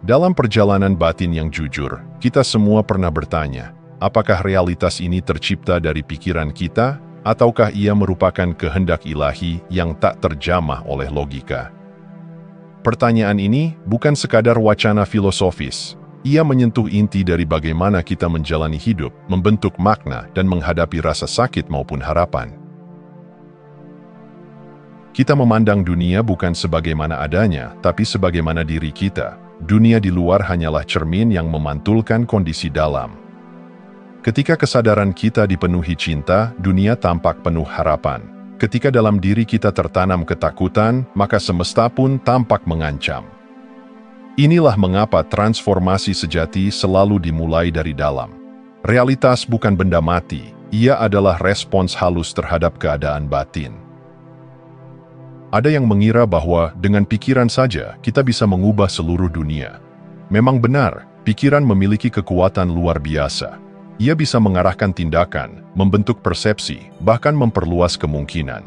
Dalam perjalanan batin yang jujur, kita semua pernah bertanya, apakah realitas ini tercipta dari pikiran kita, ataukah ia merupakan kehendak ilahi yang tak terjamah oleh logika? Pertanyaan ini bukan sekadar wacana filosofis. Ia menyentuh inti dari bagaimana kita menjalani hidup, membentuk makna, dan menghadapi rasa sakit maupun harapan. Kita memandang dunia bukan sebagaimana adanya, tapi sebagaimana diri kita. Dunia di luar hanyalah cermin yang memantulkan kondisi dalam. Ketika kesadaran kita dipenuhi cinta, dunia tampak penuh harapan. Ketika dalam diri kita tertanam ketakutan, maka semesta pun tampak mengancam. Inilah mengapa transformasi sejati selalu dimulai dari dalam. Realitas bukan benda mati, ia adalah respons halus terhadap keadaan batin. Ada yang mengira bahwa dengan pikiran saja kita bisa mengubah seluruh dunia. Memang benar, pikiran memiliki kekuatan luar biasa. Ia bisa mengarahkan tindakan, membentuk persepsi, bahkan memperluas kemungkinan.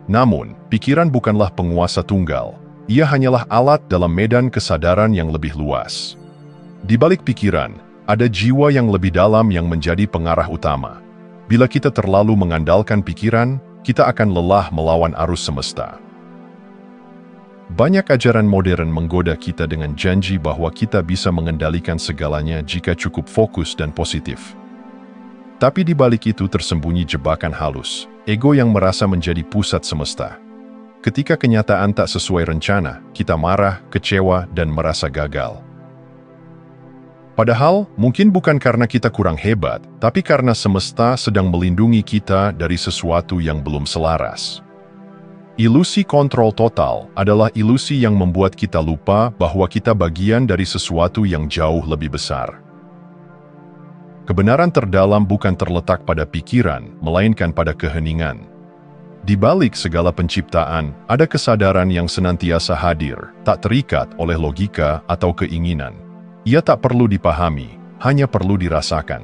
Namun, pikiran bukanlah penguasa tunggal. Ia hanyalah alat dalam medan kesadaran yang lebih luas. Di balik pikiran, ada jiwa yang lebih dalam yang menjadi pengarah utama. Bila kita terlalu mengandalkan pikiran, kita akan lelah melawan arus semesta. Banyak ajaran modern menggoda kita dengan janji bahwa kita bisa mengendalikan segalanya jika cukup fokus dan positif. Tapi di balik itu tersembunyi jebakan halus, ego yang merasa menjadi pusat semesta. Ketika kenyataan tak sesuai rencana, kita marah, kecewa, dan merasa gagal. Padahal, mungkin bukan karena kita kurang hebat, tapi karena semesta sedang melindungi kita dari sesuatu yang belum selaras. Ilusi kontrol total adalah ilusi yang membuat kita lupa bahwa kita bagian dari sesuatu yang jauh lebih besar. Kebenaran terdalam bukan terletak pada pikiran, melainkan pada keheningan. Di balik segala penciptaan, ada kesadaran yang senantiasa hadir, tak terikat oleh logika atau keinginan. Ia tak perlu dipahami, hanya perlu dirasakan.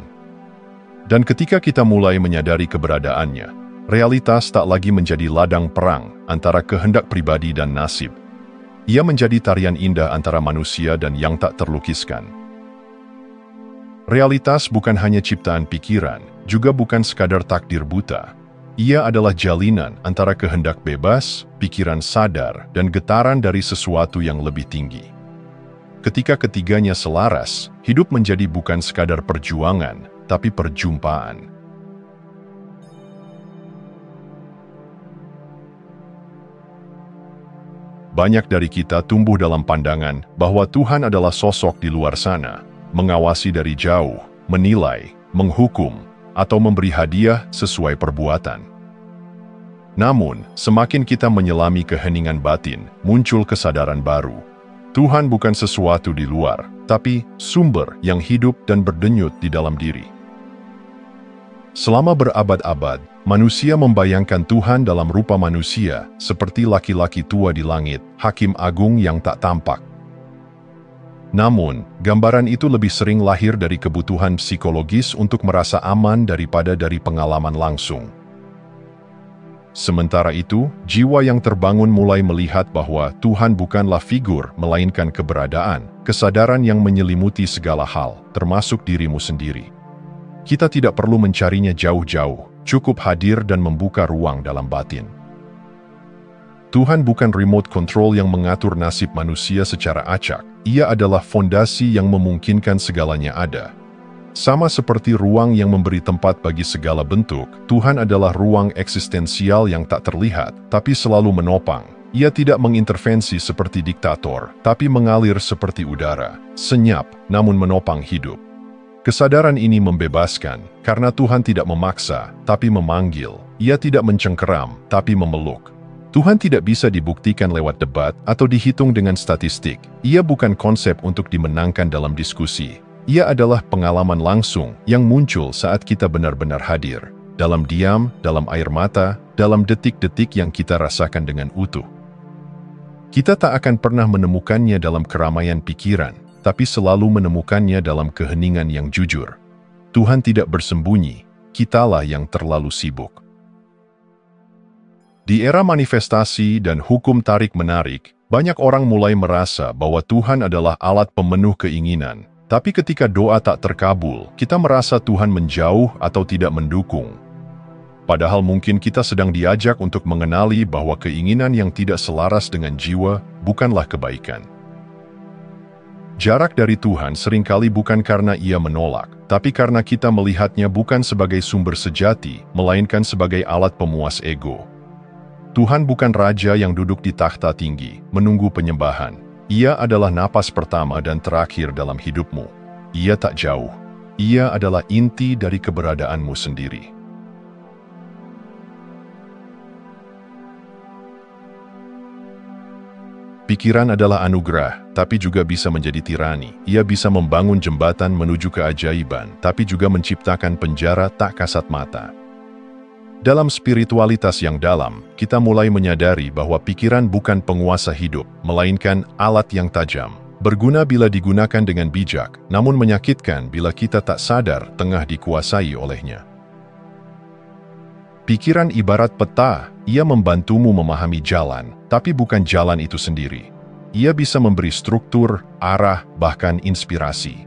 Dan ketika kita mulai menyadari keberadaannya, realitas tak lagi menjadi ladang perang antara kehendak pribadi dan nasib. Ia menjadi tarian indah antara manusia dan yang tak terlukiskan. Realitas bukan hanya ciptaan pikiran, juga bukan sekadar takdir buta. Ia adalah jalinan antara kehendak bebas, pikiran sadar, dan getaran dari sesuatu yang lebih tinggi. Ketika ketiganya selaras, hidup menjadi bukan sekadar perjuangan, tapi perjumpaan. Banyak dari kita tumbuh dalam pandangan bahwa Tuhan adalah sosok di luar sana, mengawasi dari jauh, menilai, menghukum, atau memberi hadiah sesuai perbuatan. Namun, semakin kita menyelami keheningan batin, muncul kesadaran baru. Tuhan bukan sesuatu di luar, tapi sumber yang hidup dan berdenyut di dalam diri. Selama berabad-abad, manusia membayangkan Tuhan dalam rupa manusia, seperti laki-laki tua di langit, hakim agung yang tak tampak. Namun, gambaran itu lebih sering lahir dari kebutuhan psikologis untuk merasa aman daripada dari pengalaman langsung. Sementara itu, jiwa yang terbangun mulai melihat bahwa Tuhan bukanlah figur, melainkan keberadaan, kesadaran yang menyelimuti segala hal, termasuk dirimu sendiri. Kita tidak perlu mencarinya jauh-jauh, cukup hadir dan membuka ruang dalam batin. Tuhan bukan remote control yang mengatur nasib manusia secara acak. Ia adalah fondasi yang memungkinkan segalanya ada. Sama seperti ruang yang memberi tempat bagi segala bentuk, Tuhan adalah ruang eksistensial yang tak terlihat, tapi selalu menopang. Ia tidak mengintervensi seperti diktator, tapi mengalir seperti udara, senyap, namun menopang hidup. Kesadaran ini membebaskan, karena Tuhan tidak memaksa, tapi memanggil. Ia tidak mencengkeram, tapi memeluk. Tuhan tidak bisa dibuktikan lewat debat atau dihitung dengan statistik. Ia bukan konsep untuk dimenangkan dalam diskusi. Ia adalah pengalaman langsung yang muncul saat kita benar-benar hadir. Dalam diam, dalam air mata, dalam detik-detik yang kita rasakan dengan utuh. Kita tak akan pernah menemukannya dalam keramaian pikiran, tapi selalu menemukannya dalam keheningan yang jujur. Tuhan tidak bersembunyi, kitalah yang terlalu sibuk. Di era manifestasi dan hukum tarik-menarik, Banyak orang mulai merasa bahwa Tuhan adalah alat pemenuh keinginan, tapi ketika doa tak terkabul, kita merasa Tuhan menjauh atau tidak mendukung. Padahal mungkin kita sedang diajak untuk mengenali bahwa keinginan yang tidak selaras dengan jiwa bukanlah kebaikan. Jarak dari Tuhan seringkali bukan karena Ia menolak, tapi karena kita melihatnya bukan sebagai sumber sejati, melainkan sebagai alat pemuas ego. Tuhan bukan raja yang duduk di takhta tinggi, menunggu penyembahan. Ia adalah napas pertama dan terakhir dalam hidupmu. Ia tak jauh. Ia adalah inti dari keberadaanmu sendiri. Pikiran adalah anugerah, tapi juga bisa menjadi tirani. Ia bisa membangun jembatan menuju keajaiban, tapi juga menciptakan penjara tak kasat mata. Dalam spiritualitas yang dalam, kita mulai menyadari bahwa pikiran bukan penguasa hidup, melainkan alat yang tajam. Berguna bila digunakan dengan bijak, namun menyakitkan bila kita tak sadar tengah dikuasai olehnya. Pikiran ibarat peta, ia membantumu memahami jalan, tapi bukan jalan itu sendiri. Ia bisa memberi struktur, arah, bahkan inspirasi.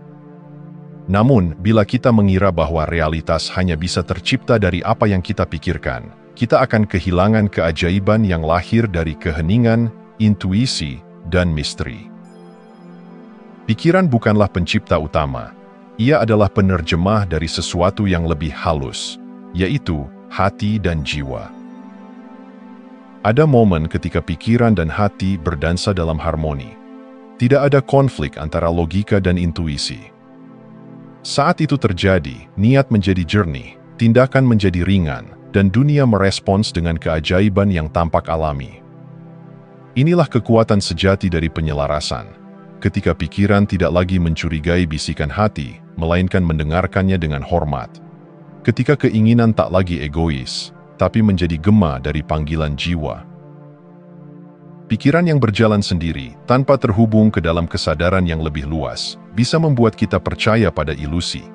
Namun, bila kita mengira bahwa realitas hanya bisa tercipta dari apa yang kita pikirkan, kita akan kehilangan keajaiban yang lahir dari keheningan, intuisi, dan misteri. Pikiran bukanlah pencipta utama. Ia adalah penerjemah dari sesuatu yang lebih halus, yaitu hati dan jiwa. Ada momen ketika pikiran dan hati berdansa dalam harmoni. Tidak ada konflik antara logika dan intuisi. Saat itu terjadi, niat menjadi jernih, tindakan menjadi ringan, dan dunia merespons dengan keajaiban yang tampak alami. Inilah kekuatan sejati dari penyelarasan. Ketika pikiran tidak lagi mencurigai bisikan hati, melainkan mendengarkannya dengan hormat. Ketika keinginan tak lagi egois, tapi menjadi gema dari panggilan jiwa. Pikiran yang berjalan sendiri, tanpa terhubung ke dalam kesadaran yang lebih luas, bisa membuat kita percaya pada ilusi.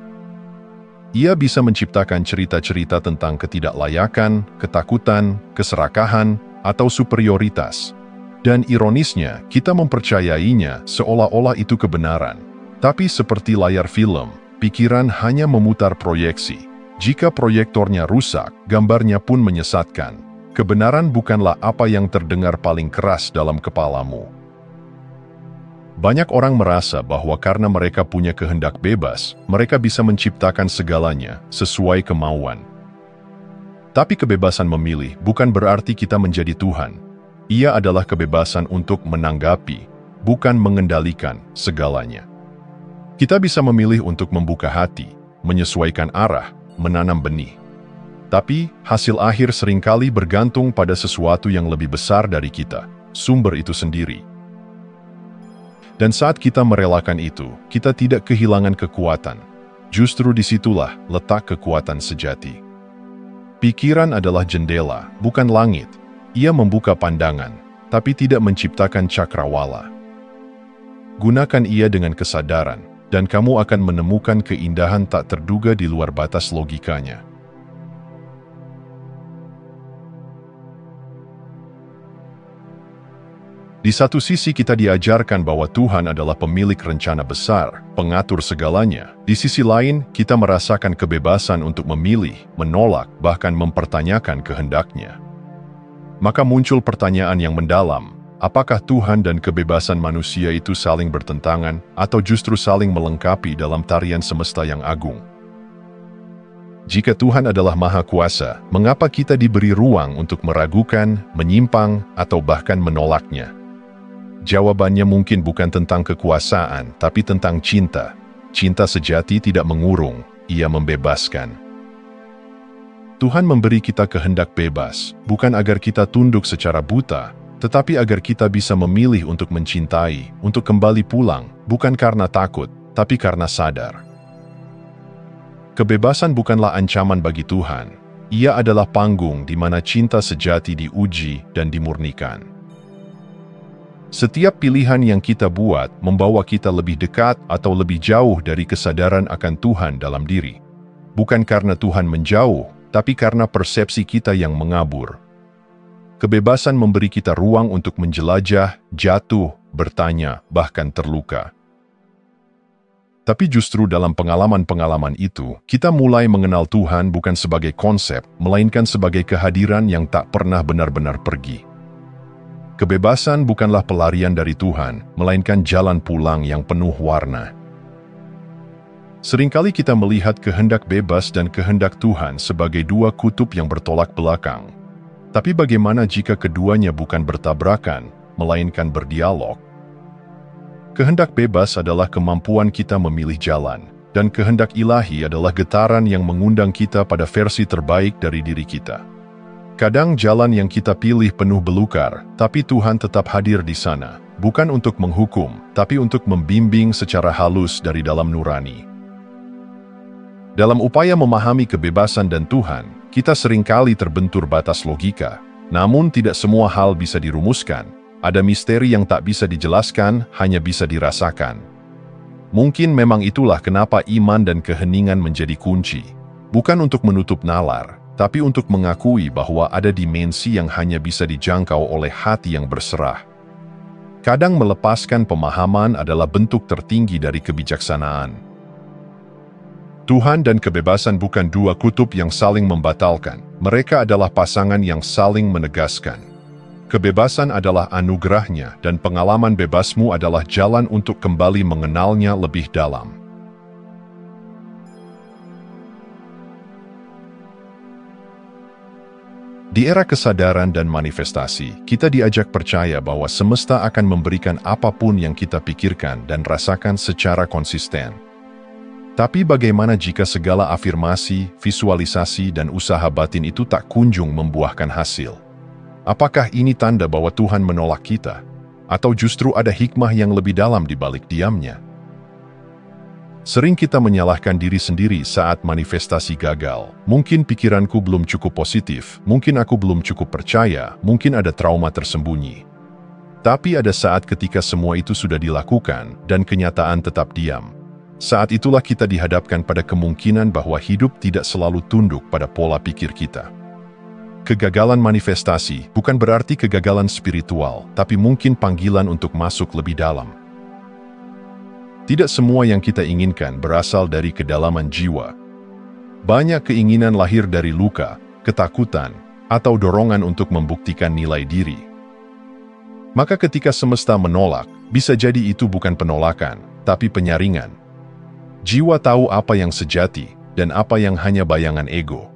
Ia bisa menciptakan cerita-cerita tentang ketidaklayakan, ketakutan, keserakahan, atau superioritas. Dan ironisnya, kita mempercayainya seolah-olah itu kebenaran. Tapi seperti layar film, pikiran hanya memutar proyeksi. Jika proyektornya rusak, gambarnya pun menyesatkan. Kebenaran bukanlah apa yang terdengar paling keras dalam kepalamu. Banyak orang merasa bahwa karena mereka punya kehendak bebas, mereka bisa menciptakan segalanya sesuai kemauan. Tapi kebebasan memilih bukan berarti kita menjadi Tuhan. Ia adalah kebebasan untuk menanggapi, bukan mengendalikan segalanya. Kita bisa memilih untuk membuka hati, menyesuaikan arah, menanam benih. Tapi, hasil akhir seringkali bergantung pada sesuatu yang lebih besar dari kita, sumber itu sendiri. Dan saat kita merelakan itu, kita tidak kehilangan kekuatan. Justru disitulah letak kekuatan sejati. Pikiran adalah jendela, bukan langit. Ia membuka pandangan, tapi tidak menciptakan cakrawala. Gunakan ia dengan kesadaran, dan kamu akan menemukan keindahan tak terduga di luar batas logikanya. Di satu sisi kita diajarkan bahwa Tuhan adalah pemilik rencana besar, pengatur segalanya. Di sisi lain, kita merasakan kebebasan untuk memilih, menolak, bahkan mempertanyakan kehendaknya. Maka muncul pertanyaan yang mendalam, apakah Tuhan dan kebebasan manusia itu saling bertentangan, atau justru saling melengkapi dalam tarian semesta yang agung? Jika Tuhan adalah Maha Kuasa, mengapa kita diberi ruang untuk meragukan, menyimpang, atau bahkan menolaknya? Jawabannya mungkin bukan tentang kekuasaan, tapi tentang cinta. Cinta sejati tidak mengurung, ia membebaskan. Tuhan memberi kita kehendak bebas, bukan agar kita tunduk secara buta, tetapi agar kita bisa memilih untuk mencintai, untuk kembali pulang, bukan karena takut, tapi karena sadar. Kebebasan bukanlah ancaman bagi Tuhan. Ia adalah panggung di mana cinta sejati diuji dan dimurnikan. Setiap pilihan yang kita buat membawa kita lebih dekat atau lebih jauh dari kesadaran akan Tuhan dalam diri. Bukan karena Tuhan menjauh, tapi karena persepsi kita yang mengabur. Kebebasan memberi kita ruang untuk menjelajah, jatuh, bertanya, bahkan terluka. Tapi justru dalam pengalaman-pengalaman itu, kita mulai mengenal Tuhan bukan sebagai konsep, melainkan sebagai kehadiran yang tak pernah benar-benar pergi. Kebebasan bukanlah pelarian dari Tuhan, melainkan jalan pulang yang penuh warna. Seringkali kita melihat kehendak bebas dan kehendak Tuhan sebagai dua kutub yang bertolak belakang. Tapi bagaimana jika keduanya bukan bertabrakan, melainkan berdialog? Kehendak bebas adalah kemampuan kita memilih jalan, dan kehendak ilahi adalah getaran yang mengundang kita pada versi terbaik dari diri kita. Kadang jalan yang kita pilih penuh belukar, tapi Tuhan tetap hadir di sana, bukan untuk menghukum, tapi untuk membimbing secara halus dari dalam nurani. Dalam upaya memahami kebebasan dan Tuhan, kita seringkali terbentur batas logika, namun tidak semua hal bisa dirumuskan. Ada misteri yang tak bisa dijelaskan, hanya bisa dirasakan. Mungkin memang itulah kenapa iman dan keheningan menjadi kunci. Bukan untuk menutup nalar, tapi untuk mengakui bahwa ada dimensi yang hanya bisa dijangkau oleh hati yang berserah. Kadang melepaskan pemahaman adalah bentuk tertinggi dari kebijaksanaan. Tuhan dan kebebasan bukan dua kutub yang saling membatalkan. Mereka adalah pasangan yang saling menegaskan. Kebebasan adalah anugerahnya dan pengalaman bebasmu adalah jalan untuk kembali mengenalnya lebih dalam. Di era kesadaran dan manifestasi, kita diajak percaya bahwa semesta akan memberikan apapun yang kita pikirkan dan rasakan secara konsisten. Tapi bagaimana jika segala afirmasi, visualisasi, dan usaha batin itu tak kunjung membuahkan hasil? Apakah ini tanda bahwa Tuhan menolak kita? Atau justru ada hikmah yang lebih dalam di balik diamnya? Sering kita menyalahkan diri sendiri saat manifestasi gagal. Mungkin pikiranku belum cukup positif, mungkin aku belum cukup percaya, mungkin ada trauma tersembunyi. Tapi ada saat ketika semua itu sudah dilakukan dan kenyataan tetap diam. Saat itulah kita dihadapkan pada kemungkinan bahwa hidup tidak selalu tunduk pada pola pikir kita. Kegagalan manifestasi bukan berarti kegagalan spiritual, tapi mungkin panggilan untuk masuk lebih dalam. Tidak semua yang kita inginkan berasal dari kedalaman jiwa. Banyak keinginan lahir dari luka, ketakutan, atau dorongan untuk membuktikan nilai diri. Maka ketika semesta menolak, bisa jadi itu bukan penolakan, tapi penyaringan. Jiwa tahu apa yang sejati, dan apa yang hanya bayangan ego.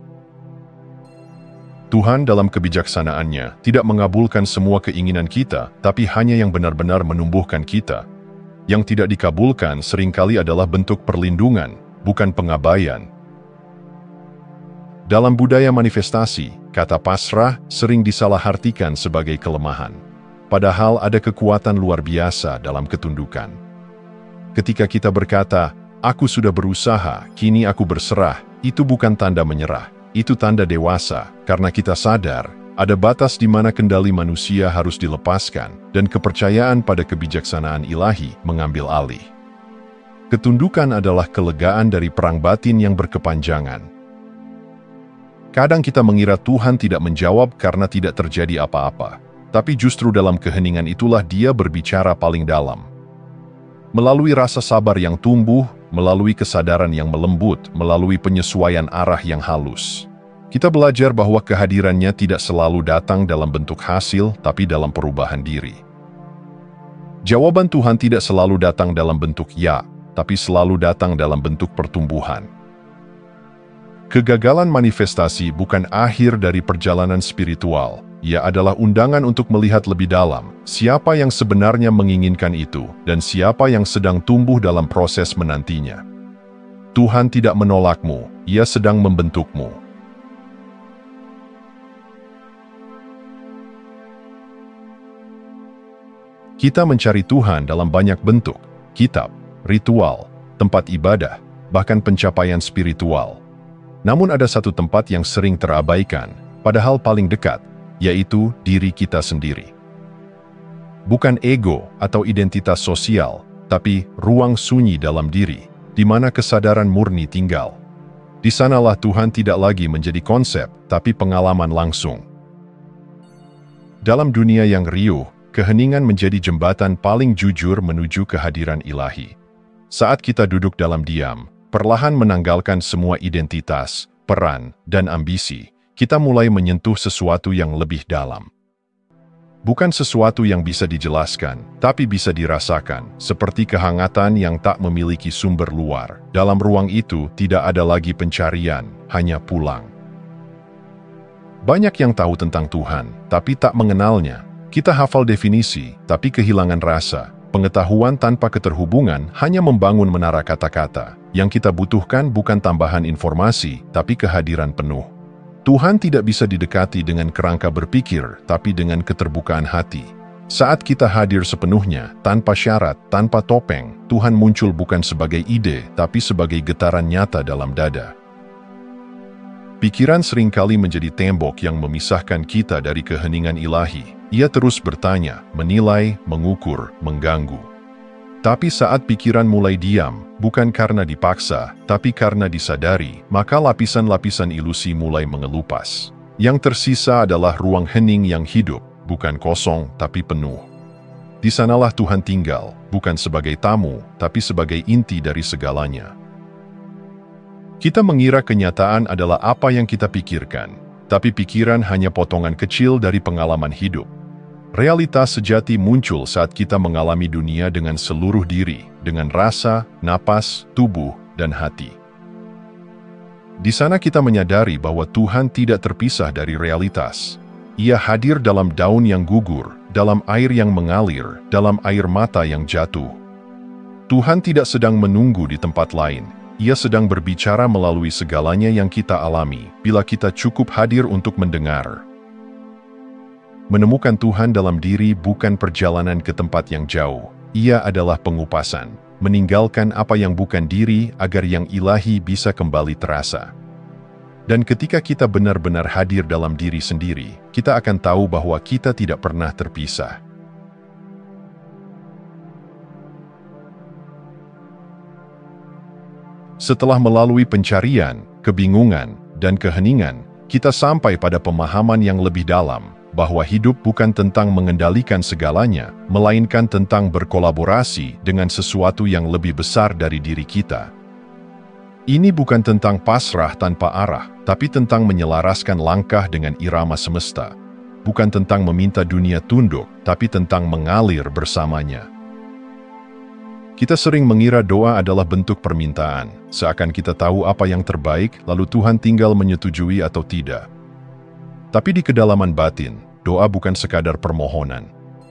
Tuhan dalam kebijaksanaannya tidak mengabulkan semua keinginan kita, tapi hanya yang benar-benar menumbuhkan kita. Yang tidak dikabulkan seringkali adalah bentuk perlindungan, bukan pengabaian. Dalam budaya manifestasi, kata pasrah sering disalahartikan sebagai kelemahan. Padahal ada kekuatan luar biasa dalam ketundukan. Ketika kita berkata, "Aku sudah berusaha, kini aku berserah," itu bukan tanda menyerah. Itu tanda dewasa, karena kita sadar, ada batas di mana kendali manusia harus dilepaskan, dan kepercayaan pada kebijaksanaan ilahi mengambil alih. Ketundukan adalah kelegaan dari perang batin yang berkepanjangan. Kadang kita mengira Tuhan tidak menjawab karena tidak terjadi apa-apa, tapi justru dalam keheningan itulah Dia berbicara paling dalam. Melalui rasa sabar yang tumbuh, melalui kesadaran yang melembut, melalui penyesuaian arah yang halus. Kita belajar bahwa kehadirannya tidak selalu datang dalam bentuk hasil, tapi dalam perubahan diri. Jawaban Tuhan tidak selalu datang dalam bentuk ya, tapi selalu datang dalam bentuk pertumbuhan. Kegagalan manifestasi bukan akhir dari perjalanan spiritual. Ia adalah undangan untuk melihat lebih dalam, siapa yang sebenarnya menginginkan itu, dan siapa yang sedang tumbuh dalam proses menantinya. Tuhan tidak menolakmu, Ia sedang membentukmu. Kita mencari Tuhan dalam banyak bentuk, kitab, ritual, tempat ibadah, bahkan pencapaian spiritual. Namun ada satu tempat yang sering terabaikan, padahal paling dekat, yaitu diri kita sendiri. Bukan ego atau identitas sosial, tapi ruang sunyi dalam diri, di mana kesadaran murni tinggal. Di sanalah Tuhan tidak lagi menjadi konsep, tapi pengalaman langsung. Dalam dunia yang riuh, keheningan menjadi jembatan paling jujur menuju kehadiran ilahi. Saat kita duduk dalam diam, perlahan menanggalkan semua identitas, peran, dan ambisi, kita mulai menyentuh sesuatu yang lebih dalam. Bukan sesuatu yang bisa dijelaskan, tapi bisa dirasakan, seperti kehangatan yang tak memiliki sumber luar. Dalam ruang itu tidak ada lagi pencarian, hanya pulang. Banyak yang tahu tentang Tuhan, tapi tak mengenalnya. Kita hafal definisi, tapi kehilangan rasa. Pengetahuan tanpa keterhubungan hanya membangun menara kata-kata. Yang kita butuhkan bukan tambahan informasi, tapi kehadiran penuh. Tuhan tidak bisa didekati dengan kerangka berpikir, tapi dengan keterbukaan hati. Saat kita hadir sepenuhnya, tanpa syarat, tanpa topeng, Tuhan muncul bukan sebagai ide, tapi sebagai getaran nyata dalam dada. Pikiran seringkali menjadi tembok yang memisahkan kita dari keheningan ilahi. Ia terus bertanya, menilai, mengukur, mengganggu. Tapi saat pikiran mulai diam, bukan karena dipaksa, tapi karena disadari, maka lapisan-lapisan ilusi mulai mengelupas. Yang tersisa adalah ruang hening yang hidup, bukan kosong, tapi penuh. Di sanalah Tuhan tinggal, bukan sebagai tamu, tapi sebagai inti dari segalanya. Kita mengira kenyataan adalah apa yang kita pikirkan, tapi pikiran hanya potongan kecil dari pengalaman hidup. Realitas sejati muncul saat kita mengalami dunia dengan seluruh diri, dengan rasa, napas, tubuh, dan hati. Di sana kita menyadari bahwa Tuhan tidak terpisah dari realitas. Ia hadir dalam daun yang gugur, dalam air yang mengalir, dalam air mata yang jatuh. Tuhan tidak sedang menunggu di tempat lain. Ia sedang berbicara melalui segalanya yang kita alami, bila kita cukup hadir untuk mendengar. Menemukan Tuhan dalam diri bukan perjalanan ke tempat yang jauh. Ia adalah pengupasan, meninggalkan apa yang bukan diri agar yang ilahi bisa kembali terasa. Dan ketika kita benar-benar hadir dalam diri sendiri, kita akan tahu bahwa kita tidak pernah terpisah. Setelah melalui pencarian, kebingungan, dan keheningan, kita sampai pada pemahaman yang lebih dalam, bahwa hidup bukan tentang mengendalikan segalanya, melainkan tentang berkolaborasi dengan sesuatu yang lebih besar dari diri kita. Ini bukan tentang pasrah tanpa arah, tapi tentang menyelaraskan langkah dengan irama semesta. Bukan tentang meminta dunia tunduk, tapi tentang mengalir bersamanya. Kita sering mengira doa adalah bentuk permintaan, seakan kita tahu apa yang terbaik, lalu Tuhan tinggal menyetujui atau tidak. Tapi di kedalaman batin, doa bukan sekadar permohonan.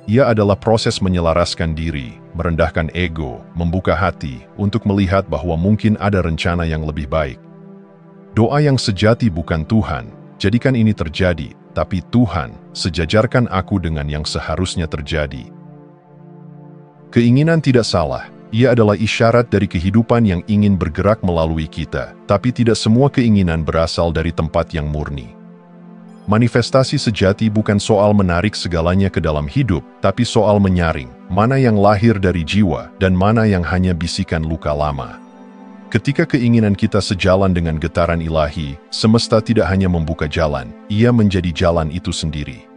Ia adalah proses menyelaraskan diri, merendahkan ego, membuka hati, untuk melihat bahwa mungkin ada rencana yang lebih baik. Doa yang sejati bukan Tuhan, jadikan ini terjadi, tapi Tuhan, sejajarkan aku dengan yang seharusnya terjadi. Keinginan tidak salah, ia adalah isyarat dari kehidupan yang ingin bergerak melalui kita, tapi tidak semua keinginan berasal dari tempat yang murni. Manifestasi sejati bukan soal menarik segalanya ke dalam hidup, tapi soal menyaring, mana yang lahir dari jiwa dan mana yang hanya bisikan luka lama. Ketika keinginan kita sejalan dengan getaran ilahi, semesta tidak hanya membuka jalan, ia menjadi jalan itu sendiri.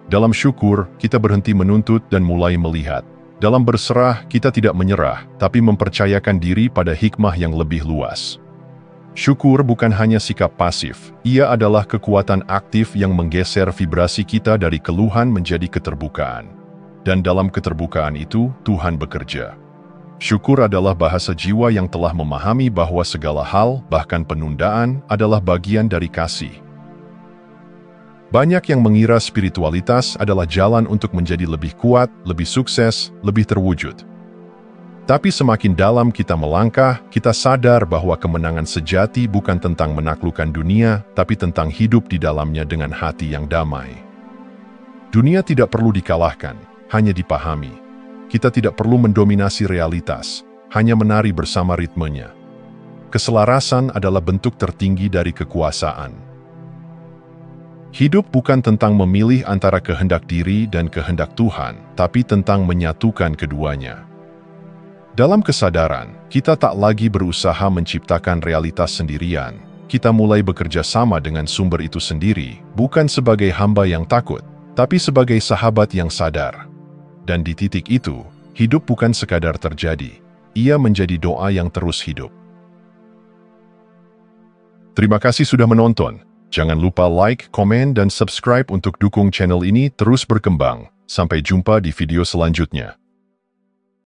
Dalam syukur, kita berhenti menuntut dan mulai melihat. Dalam berserah, kita tidak menyerah, tapi mempercayakan diri pada hikmah yang lebih luas. Syukur bukan hanya sikap pasif, ia adalah kekuatan aktif yang menggeser vibrasi kita dari keluhan menjadi keterbukaan. Dan dalam keterbukaan itu, Tuhan bekerja. Syukur adalah bahasa jiwa yang telah memahami bahwa segala hal, bahkan penundaan, adalah bagian dari kasih. Banyak yang mengira spiritualitas adalah jalan untuk menjadi lebih kuat, lebih sukses, lebih terwujud. Tapi semakin dalam kita melangkah, kita sadar bahwa kemenangan sejati bukan tentang menaklukkan dunia, tapi tentang hidup di dalamnya dengan hati yang damai. Dunia tidak perlu dikalahkan, hanya dipahami. Kita tidak perlu mendominasi realitas, hanya menari bersama ritmenya. Keselarasan adalah bentuk tertinggi dari kekuasaan. Hidup bukan tentang memilih antara kehendak diri dan kehendak Tuhan, tapi tentang menyatukan keduanya. Dalam kesadaran, kita tak lagi berusaha menciptakan realitas sendirian. kita mulai bekerja sama dengan sumber itu sendiri, bukan sebagai hamba yang takut, tapi sebagai sahabat yang sadar. Dan di titik itu, hidup bukan sekadar terjadi, ia menjadi doa yang terus hidup. Terima kasih sudah menonton. Jangan lupa like, komen, dan subscribe untuk dukung channel ini terus berkembang. Sampai jumpa di video selanjutnya.